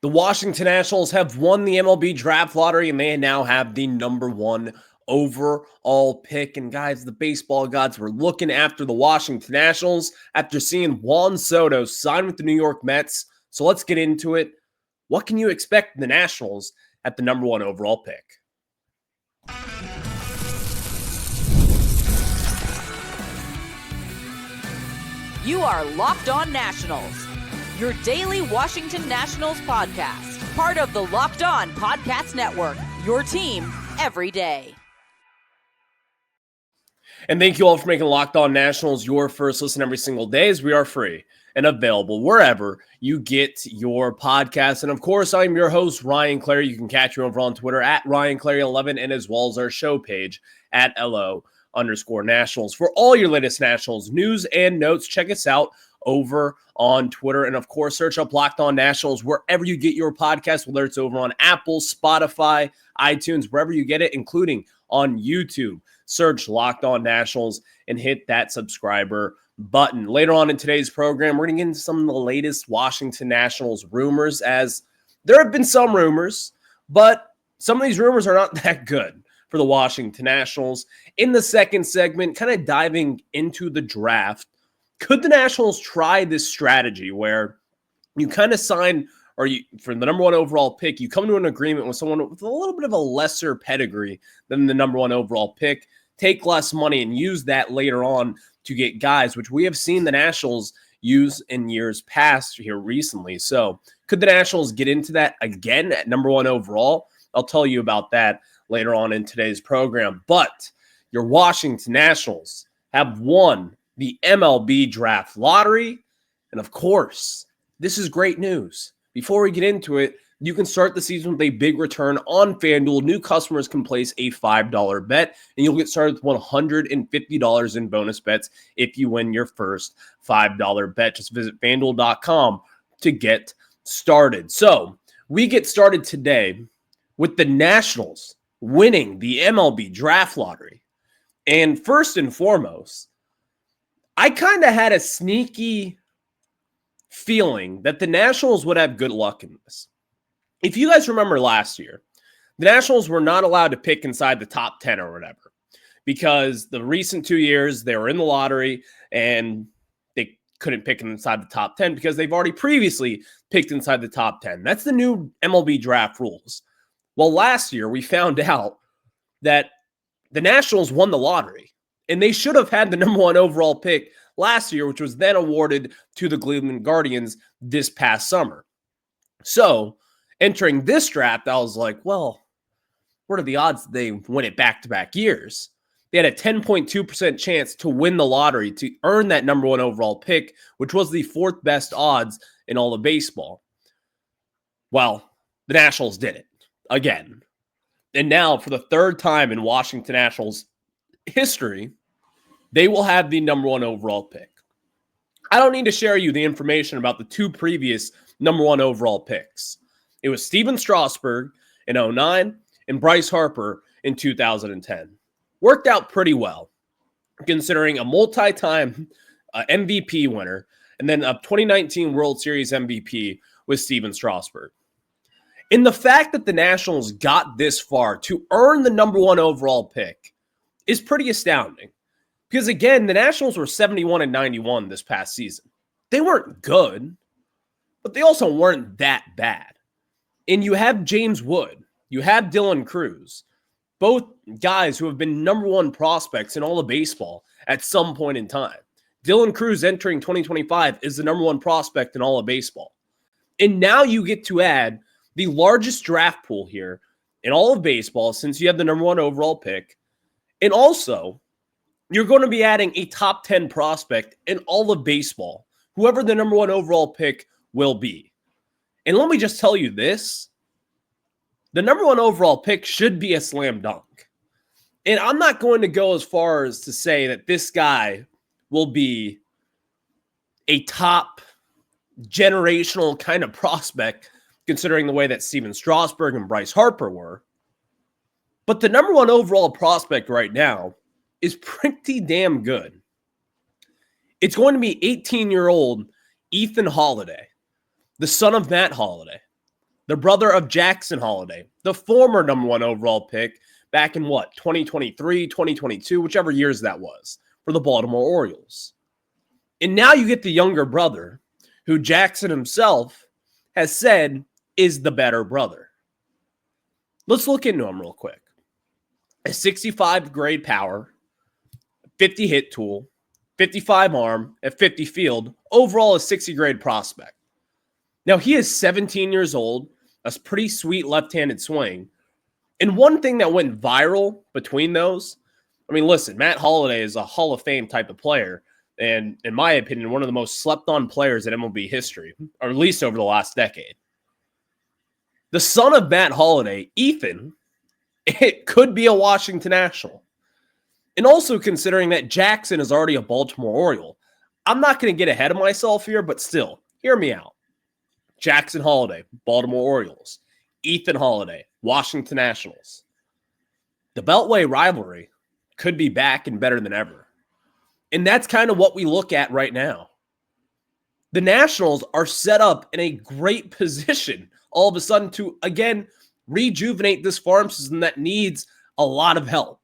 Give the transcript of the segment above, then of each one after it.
The Washington Nationals have won the MLB draft lottery, and they now have the number one overall pick. And guys, the baseball gods were looking after the Washington Nationals after seeing Juan Soto sign with the New York Mets. So let's get into it. What can you expect from the Nationals at the number one overall pick? You are Locked On Nationals, your daily Washington Nationals podcast, part of the Locked On Podcast Network, your team every day. And thank you all for making Locked On Nationals your first listen every single day, as we are free and available wherever you get your podcasts. And of course, I'm your host, Ryan Clary. You can catch me over on Twitter at RyanClary11 and as well as our show page at LO_Nationals. For all your latest Nationals news and notes, check us out over on Twitter. And of course, search up Locked On Nationals wherever you get your podcast, whether it's over on Apple, Spotify, iTunes, wherever you get it, including on YouTube. Search Locked On Nationals and hit that subscriber button. Later on in today's program, we're going to get into some of the latest Washington Nationals rumors, as there have been some rumors, but some of these rumors are not that good for the Washington Nationals. In the second segment, kind of diving into the draft, could the Nationals try this strategy where you kind of sign, or you, for the number one overall pick, you come to an agreement with someone with a little bit of a lesser pedigree than the number one overall pick, take less money and use that later on to get guys, which we have seen the Nationals use in years past here recently. So could the Nationals get into that again at number one overall? I'll tell you about that later on in today's program. But your Washington Nationals have won the MLB draft lottery. And of course, this is great news. Before we get into it, you can start the season with a big return on FanDuel. New customers can place a $5 bet, and you'll get started with $150 in bonus bets if you win your first $5 bet. Just visit FanDuel.com to get started. So we get started today with the Nationals winning the MLB draft lottery. And first and foremost, I kind of had a sneaky feeling that the Nationals would have good luck in this. If you guys remember last year, the Nationals were not allowed to pick inside the top 10 or whatever, because the recent 2 years they were in the lottery and they couldn't pick inside the top 10 because they've already previously picked inside the top 10. That's the new MLB draft rules. Well, last year we found out that the Nationals won the lottery, and they should have had the number one overall pick last year, which was then awarded to the Cleveland Guardians this past summer. So entering this draft, I was like, well, what are the odds they win it back-to-back years? They had a 10.2% chance to win the lottery to earn that number one overall pick, which was the fourth best odds in all of baseball. Well, the Nationals did it again. And now, for the third time in Washington Nationals history, they will have the number one overall pick. I don't need to share you the information about the two previous number one overall picks. It was Steven Strasburg in 2009 and Bryce Harper in 2010. Worked out pretty well, considering a multi-time MVP winner and then a 2019 World Series MVP with Steven Strasburg. And the fact that the Nationals got this far to earn the number one overall pick is pretty astounding. Because again, the Nationals were 71-91 this past season. They weren't good, but they also weren't that bad. And you have James Wood, you have Dylan Cruz, both guys who have been number one prospects in all of baseball at some point in time. Dylan Cruz entering 2025 is the number one prospect in all of baseball. And now you get to add the largest draft pool here in all of baseball since you have the number one overall pick. And also, you're going to be adding a top 10 prospect in all of baseball, whoever the number one overall pick will be. And let me just tell you this, the number one overall pick should be a slam dunk. And I'm not going to go as far as to say that this guy will be a top generational kind of prospect, considering the way that Steven Strasburg and Bryce Harper were. But the number one overall prospect right now is pretty damn good. It's going to be 18-year-old Ethan Holiday, the son of Matt Holiday. the brother of Jackson Holiday, the former number 1 overall pick back in 2023, 2022, whichever years that was, for the Baltimore Orioles. And now you get the younger brother, who Jackson himself has said is the better brother. Let's look into him real quick. A 65 grade power, 50 hit tool, 55 arm, at 50 field, overall a 60 grade prospect. Now he is 17 years old, a pretty sweet left-handed swing. And one thing that went viral between those, I mean, listen, Matt Holliday is a Hall of Fame type of player. And in my opinion, one of the most slept-on players in MLB history, or at least over the last decade. The son of Matt Holliday, Ethan, it could be a Washington National. And also considering that Jackson is already a Baltimore Oriole, I'm not going to get ahead of myself here, but still, hear me out. Jackson Holiday, Baltimore Orioles. Ethan Holiday, Washington Nationals. The Beltway rivalry could be back and better than ever. And that's kind of what we look at right now. The Nationals are set up in a great position all of a sudden to, again, rejuvenate this farm system that needs a lot of help.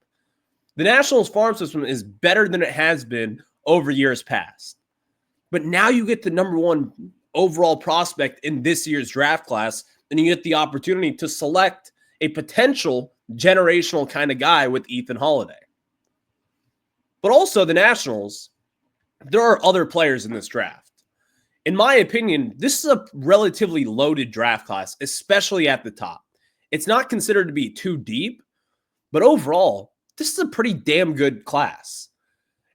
The Nationals farm system is better than it has been over years past. But now you get the number 1 overall prospect in this year's draft class, and you get the opportunity to select a potential generational kind of guy with Ethan Holiday. But also the Nationals, there are other players in this draft. In my opinion, this is a relatively loaded draft class, especially at the top. It's not considered to be too deep, but overall, this is a pretty damn good class.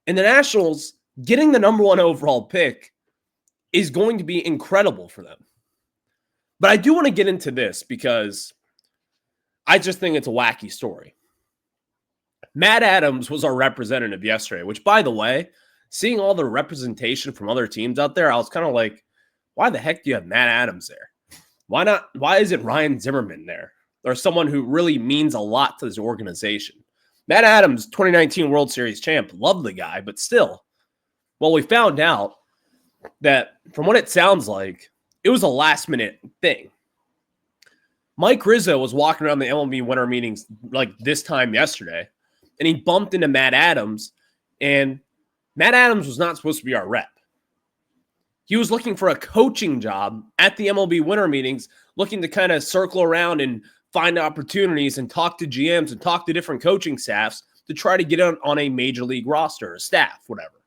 And the Nationals getting the number 1 overall pick is going to be incredible for them. But I do want to get into this because I just think it's a wacky story. Matt Adams was our representative yesterday, which, by the way, seeing all the representation from other teams out there, I was kind of like, why the heck do you have Matt Adams there? Why not? Why isn't Ryan Zimmerman there? Or someone who really means a lot to this organization. Matt Adams, 2019 World Series champ, loved the guy, but still, well, we found out that from what it sounds like, it was a last-minute thing. Mike Rizzo was walking around the MLB winter meetings like this time yesterday, and he bumped into Matt Adams, and Matt Adams was not supposed to be our rep. He was looking for a coaching job at the MLB winter meetings, looking to kind of circle around and find opportunities and talk to GMs and talk to different coaching staffs to try to get on a major league roster or staff, whatever.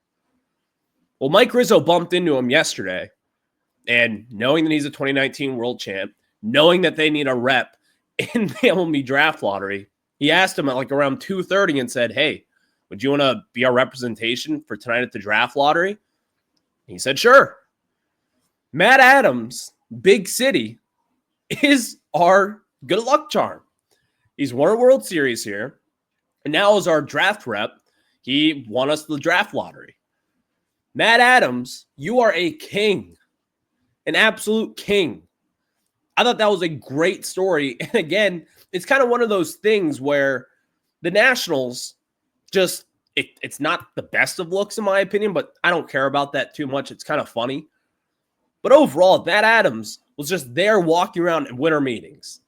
Well, Mike Rizzo bumped into him yesterday, and knowing that he's a 2019 world champ, knowing that they need a rep in the MLB draft lottery, he asked him at like around 2:30 and said, hey, would you want to be our representation for tonight at the draft lottery? He said, sure. Matt Adams, big city, is our good luck charm. He's won a World Series here, and now as our draft rep, he won us the draft lottery. Matt Adams, you are a king, an absolute king. I thought that was a great story. And again, it's kind of one of those things where the Nationals just, it's not the best of looks in my opinion, but I don't care about that too much. It's kind of funny. But overall, Matt Adams was just there walking around in winter meetings.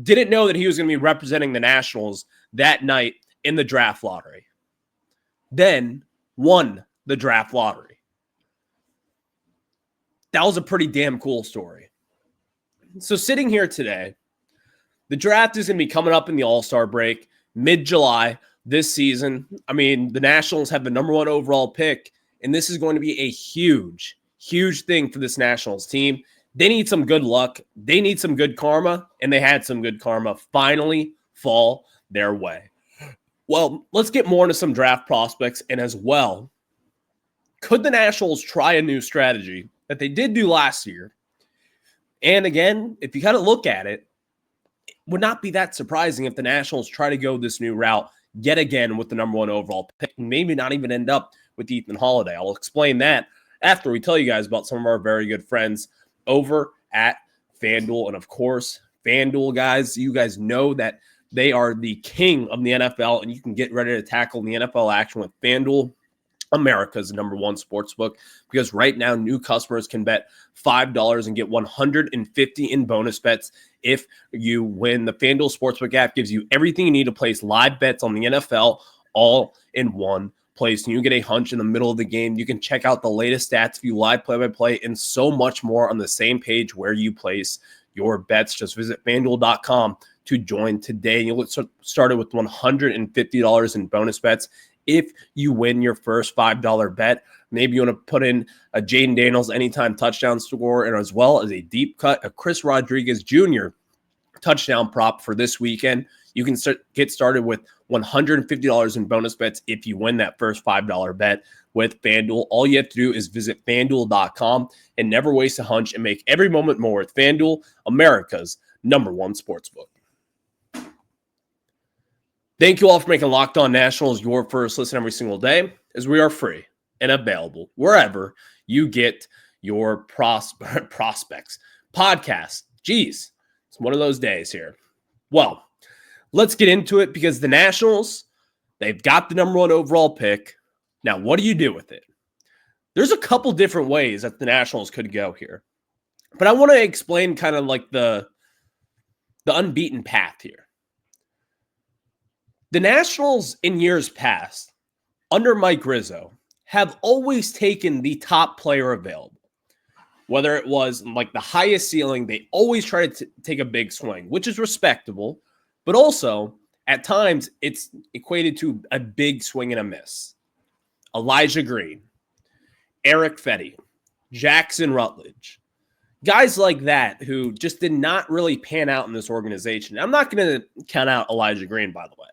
Didn't know that he was going to be representing the Nationals that night in the draft lottery. Then won the draft lottery. That was a pretty damn cool story. So sitting here today, the draft is going to be coming up in the All-Star break, mid-July this season. I mean, the Nationals have the number 1 overall pick, and this is going to be a huge, huge thing for this Nationals team. They need some good luck. They need some good karma, and they had some good karma finally fall their way. Well, let's get more into some draft prospects, and as well, could the Nationals try a new strategy that they did do last year? And again, if you kind of look at it, it would not be that surprising if the Nationals try to go this new route yet again with the number 1 overall pick, and maybe not even end up with Ethan Holiday. I'll explain that after we tell you guys about some of our very good friends over at FanDuel. And of course, FanDuel, guys, you guys know that they are the king of the NFL, and you can get ready to tackle the NFL action with FanDuel. America's number one sportsbook, because right now new customers can bet $5 and get $150 in bonus bets if you win. The FanDuel Sportsbook app gives you everything you need to place live bets on the NFL all in one place. And you get a hunch in the middle of the game. You can check out the latest stats, view live play-by-play, and so much more on the same page where you place your bets. Just visit FanDuel.com to join today. You'll get started with $150 in bonus bets if you win your first $5 bet. Maybe you want to put in a Jaden Daniels anytime touchdown score, and as well as a deep cut, a Chris Rodriguez Jr. touchdown prop for this weekend. You can get started with $150 in bonus bets if you win that first $5 bet with FanDuel. All you have to do is visit FanDuel.com and never waste a hunch and make every moment more with FanDuel, America's number one sportsbook. Thank you all for making Locked On Nationals your first listen every single day, as we are free and available wherever you get your prospects. Podcast. Geez, it's one of those days here. Well, let's get into it, because the Nationals, they've got the number one overall pick. Now, what do you do with it? There's a couple different ways that the Nationals could go here, but I want to explain kind of like the unbeaten path here. The Nationals in years past, under Mike Rizzo, have always taken the top player available. Whether it was like the highest ceiling, they always try to take a big swing, which is respectable, but also at times it's equated to a big swing and a miss. Elijah Green, Eric Fetty, Jackson Rutledge, guys like that who just did not really pan out in this organization. I'm not going to count out Elijah Green, by the way.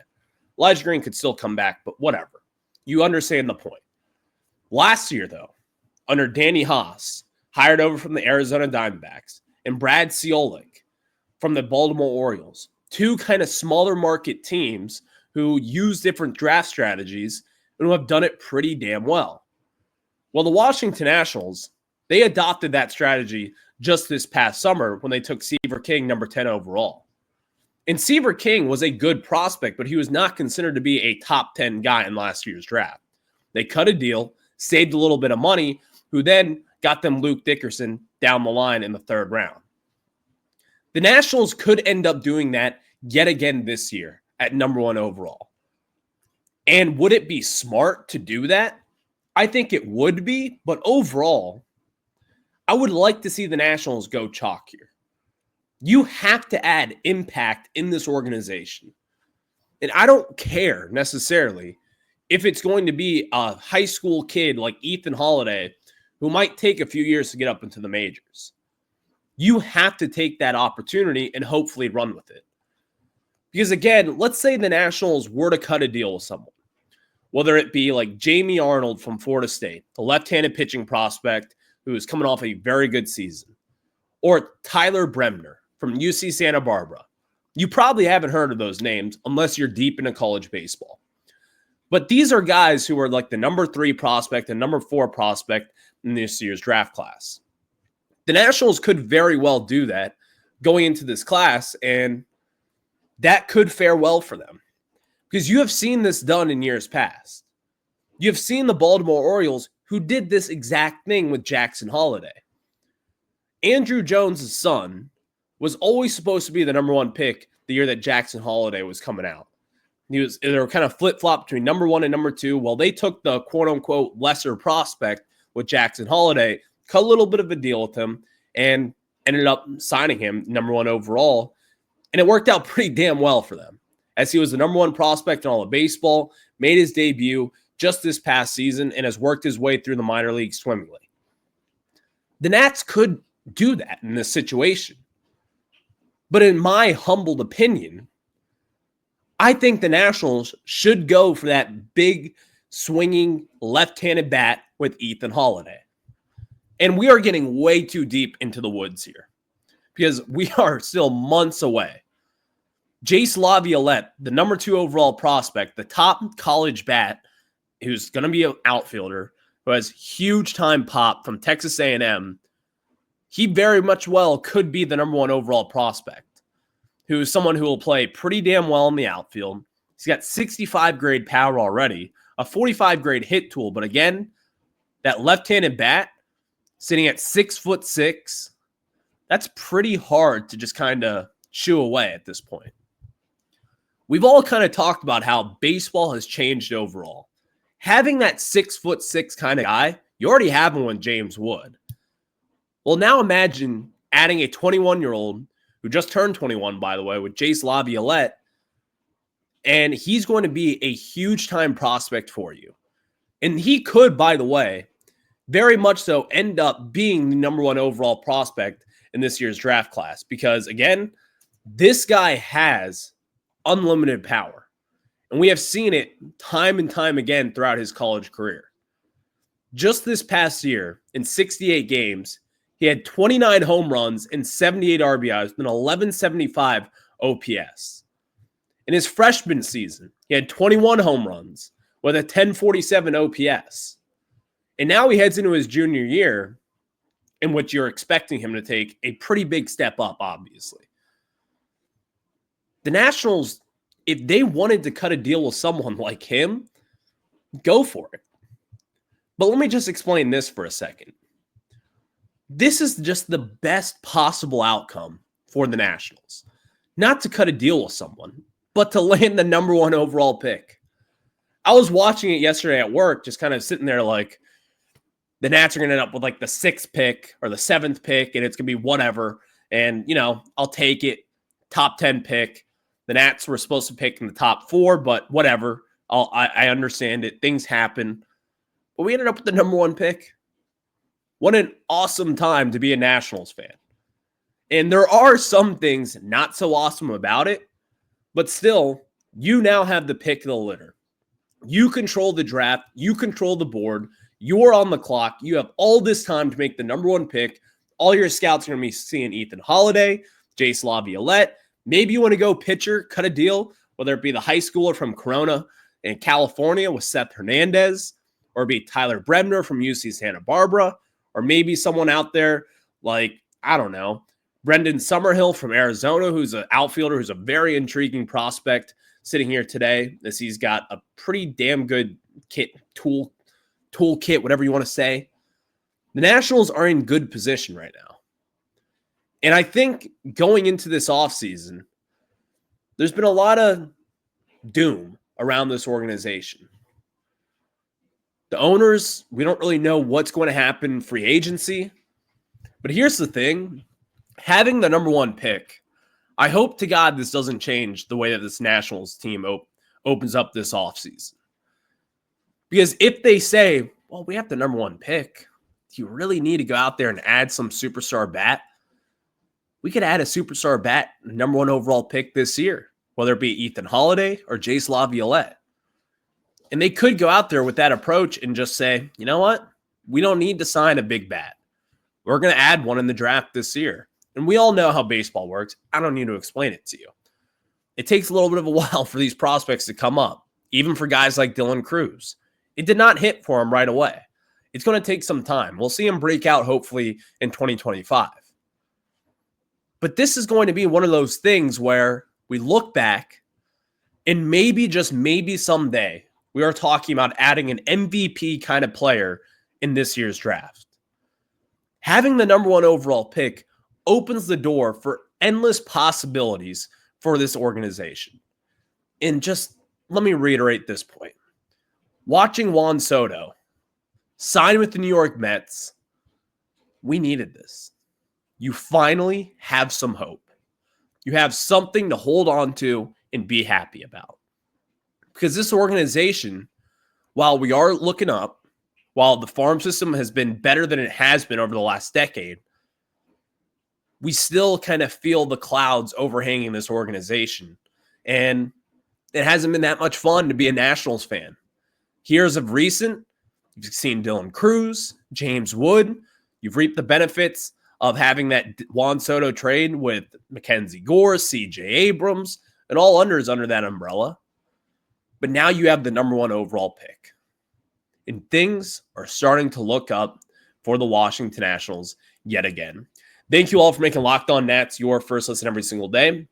Elijah Green could still come back, but whatever. You understand the point. Last year, though, under Danny Haas, hired over from the Arizona Diamondbacks, and Brad Ciolek from the Baltimore Orioles, two kind of smaller market teams who use different draft strategies and who have done it pretty damn well. Well, the Washington Nationals, they adopted that strategy just this past summer when they took Seaver King, number 10 overall. And Seaver King was a good prospect, but he was not considered to be a top 10 guy in last year's draft. They cut a deal, saved a little bit of money, who then got them Luke Dickerson down the line in the third round. The Nationals could end up doing that yet again this year at number one overall. And would it be smart to do that? I think it would be, but overall, I would like to see the Nationals go chalk here. You have to add impact in this organization. And I don't care necessarily if it's going to be a high school kid like Ethan Holiday who might take a few years to get up into the majors. You have to take that opportunity and hopefully run with it. Because again, let's say the Nationals were to cut a deal with someone, whether it be like Jamie Arnold from Florida State, the left-handed pitching prospect who is coming off a very good season, or Tyler Bremner from UC Santa Barbara. You probably haven't heard of those names unless you're deep into college baseball. But these are guys who are like the number 3 prospect and number 4 prospect in this year's draft class. The Nationals could very well do that going into this class, and that could fare well for them. Because you have seen this done in years past. You have seen the Baltimore Orioles who did this exact thing with Jackson Holiday. Andrew Jones' son was always supposed to be the number 1 pick the year that Jackson Holiday was coming out. They were kind of flip-flop between number 1 and number 2. Well, they took the quote-unquote lesser prospect with Jackson Holiday, cut a little bit of a deal with him, and ended up signing him number 1 overall. And it worked out pretty damn well for them, as he was the number 1 prospect in all of baseball, made his debut just this past season, and has worked his way through the minor leagues swimmingly. The Nats could do that in this situation. But in my humbled opinion, I think the Nationals should go for that big, swinging, left-handed bat with Ethan Holiday. And we are getting way too deep into the woods here, because we are still months away. Jace Laviolette, the number 2 overall prospect, the top college bat, who's going to be an outfielder, who has huge time pop from Texas A&M, he very much well could be the number 1 overall prospect, who's someone who will play pretty damn well in the outfield. He's got 65 grade power already, a 45 grade hit tool. But again, that left-handed bat sitting at 6'6", that's pretty hard to just kind of shoo away at this point. We've all kind of talked about how baseball has changed overall. Having that 6'6" kind of guy, you already have one with James Wood. Well, now imagine adding a 21-year-old who just turned 21, by the way, with Jace Laviolette, and he's going to be a huge-time prospect for you. And he could, by the way, very much so end up being the number one overall prospect in this year's draft class because, again, this guy has unlimited power. And we have seen it time and time again throughout his college career. Just this past year, in 68 games, he had 29 home runs and 78 RBIs with an 1175 OPS. In his freshman season, he had 21 home runs with a 1047 OPS. And now he heads into his junior year, in which you're expecting him to take a pretty big step up, obviously. The Nationals, if they wanted to cut a deal with someone like him, go for it. But let me just explain this for a second. This is just the best possible outcome for the Nationals. Not to cut a deal with someone, but to land the number one overall pick. I was watching it yesterday at work, just kind of sitting there like, the Nats are going to end up with like the 6th pick or the 7th pick, and it's going to be whatever. And, you know, I'll take it. Top 10 pick. The Nats were supposed to pick in the top 4, but whatever. I understand it. Things happen. But we ended up with the number one pick. What an awesome time to be a Nationals fan. And there are some things not so awesome about it, but still, you now have the pick of the litter. You control the draft. You control the board. You're on the clock. You have all this time to make the number one pick. All your scouts are going to be seeing Ethan Holiday, Jace Laviolette. Maybe you want to go pitcher, cut a deal, whether it be the high schooler from Corona in California with Seth Hernandez, or be Tyler Brebner from UC Santa Barbara, or maybe someone out there like, I don't know, Brendan Summerhill from Arizona, who's an outfielder who's a very intriguing prospect sitting here today, as he's got a pretty damn good toolkit, whatever you want to say. The Nationals are in good position right now. And I think going into this offseason, there's been a lot of doom around this organization. The owners, we don't really know what's going to happen in free agency. But here's the thing. Having the number one pick, I hope to God this doesn't change the way that this Nationals team opens up this offseason. Because if they say, well, we have the number one pick, do you really need to go out there and add some superstar bat? We could add a superstar bat, number one overall pick this year, whether it be Ethan Holiday or Jace Laviolette. And they could go out there with that approach and just say, you know what? We don't need to sign a big bat. We're going to add one in the draft this year. And we all know how baseball works. I don't need to explain it to you. It takes a little bit of a while for these prospects to come up, even for guys like Dylan Cruz. It did not hit for him right away. It's going to take some time. We'll see him break out hopefully in 2025. But this is going to be one of those things where we look back and maybe, just maybe someday, we are talking about adding an MVP kind of player in this year's draft. Having the number one overall pick opens the door for endless possibilities for this organization. And just let me reiterate this point. Watching Juan Soto sign with the New York Mets, we needed this. You finally have some hope. You have something to hold on to and be happy about. Because this organization, while we are looking up, while the farm system has been better than it has been over the last decade, we still kind of feel the clouds overhanging this organization. And it hasn't been that much fun to be a Nationals fan. Years of recent, you've seen Dylan Cruz, James Wood. You've reaped the benefits of having that Juan Soto trade with Mackenzie Gore, CJ Abrams, and all unders under that umbrella. But now you have the number one overall pick. And things are starting to look up for the Washington Nationals yet again. Thank you all for making Locked On Nats your first listen every single day,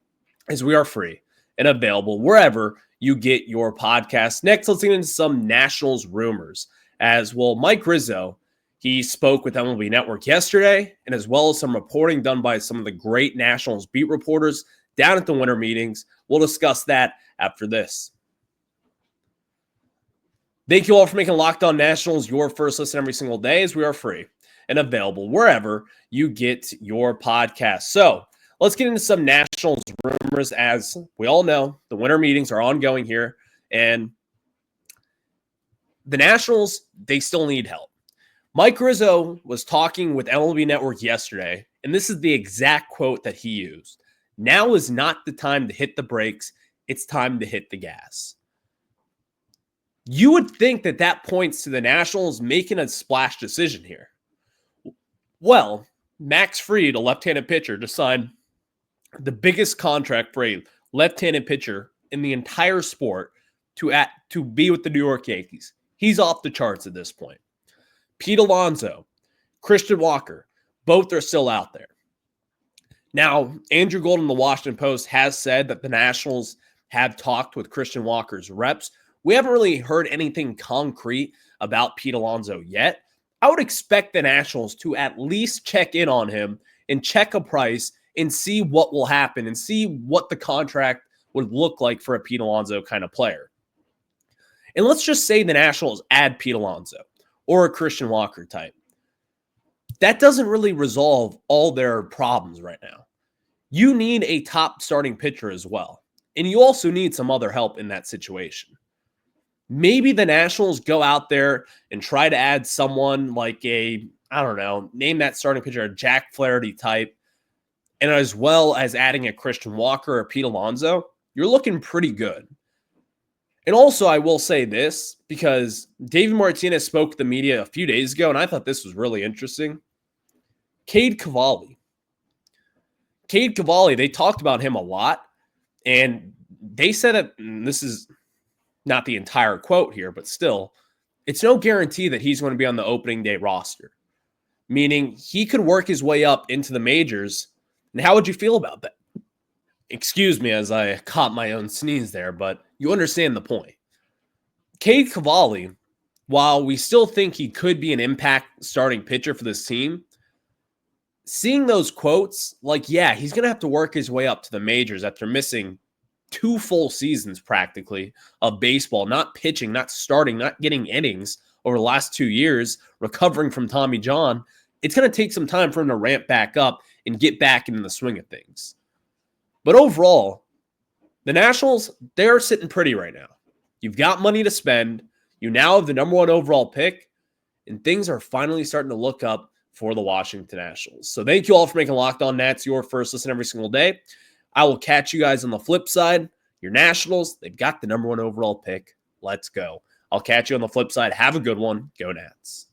as we are free and available wherever you get your podcast. Next, let's get into some Nationals rumors. As well, Mike Rizzo, he spoke with MLB Network yesterday, and as well as some reporting done by some of the great Nationals beat reporters down at the winter meetings. We'll discuss that after this. Thank you all for making Locked On Nationals your first listen every single day, as we are free and available wherever you get your podcast. So let's get into some Nationals rumors. As we all know, the winter meetings are ongoing here, and the Nationals, they still need help. Mike Rizzo was talking with MLB Network yesterday, and this is the exact quote that he used. Now is not the time to hit the brakes. It's time to hit the gas. You would think that that points to the Nationals making a splash decision here. Well, Max Fried, a left-handed pitcher, just signed the biggest contract for a left-handed pitcher in the entire sport to be with the New York Yankees. He's off the charts at this point. Pete Alonso, Christian Walker, both are still out there. Now, Andrew Gold in the Washington Post has said that the Nationals have talked with Christian Walker's reps. We haven't really heard anything concrete about Pete Alonso yet. I would expect the Nationals to at least check in on him and check a price and see what will happen and see what the contract would look like for a Pete Alonso kind of player. And let's just say the Nationals add Pete Alonso or a Christian Walker type. That doesn't really resolve all their problems right now. You need a top starting pitcher as well. And you also need some other help in that situation. Maybe the Nationals go out there and try to add someone like name that starting pitcher, a Jack Flaherty type, and as well as adding a Christian Walker or Pete Alonso, you're looking pretty good. And also, I will say this, because David Martinez spoke to the media a few days ago, and I thought this was really interesting. Cade Cavalli, they talked about him a lot, and they said that, and this is not the entire quote here, but still, it's no guarantee that he's going to be on the opening day roster, meaning he could work his way up into the majors. And how would you feel about that? Excuse me as I caught my own sneeze there, but you understand the point. Cade Cavalli, while we still think he could be an impact starting pitcher for this team, seeing those quotes, he's going to have to work his way up to the majors after missing 2 full seasons practically of baseball, not pitching, not starting, not getting innings over the last 2 years, recovering from Tommy John. It's going to take some time for him to ramp back up and get back into the swing of things. But overall, the Nationals, they're sitting pretty right now. You've got money to spend. You now have the number 1 overall pick, and things are finally starting to look up for the Washington Nationals. So thank you all for making Locked On Nats your first listen every single day. I will catch you guys on the flip side. Your Nationals, they've got the number 1 overall pick. Let's go. I'll catch you on the flip side. Have a good one. Go Nats.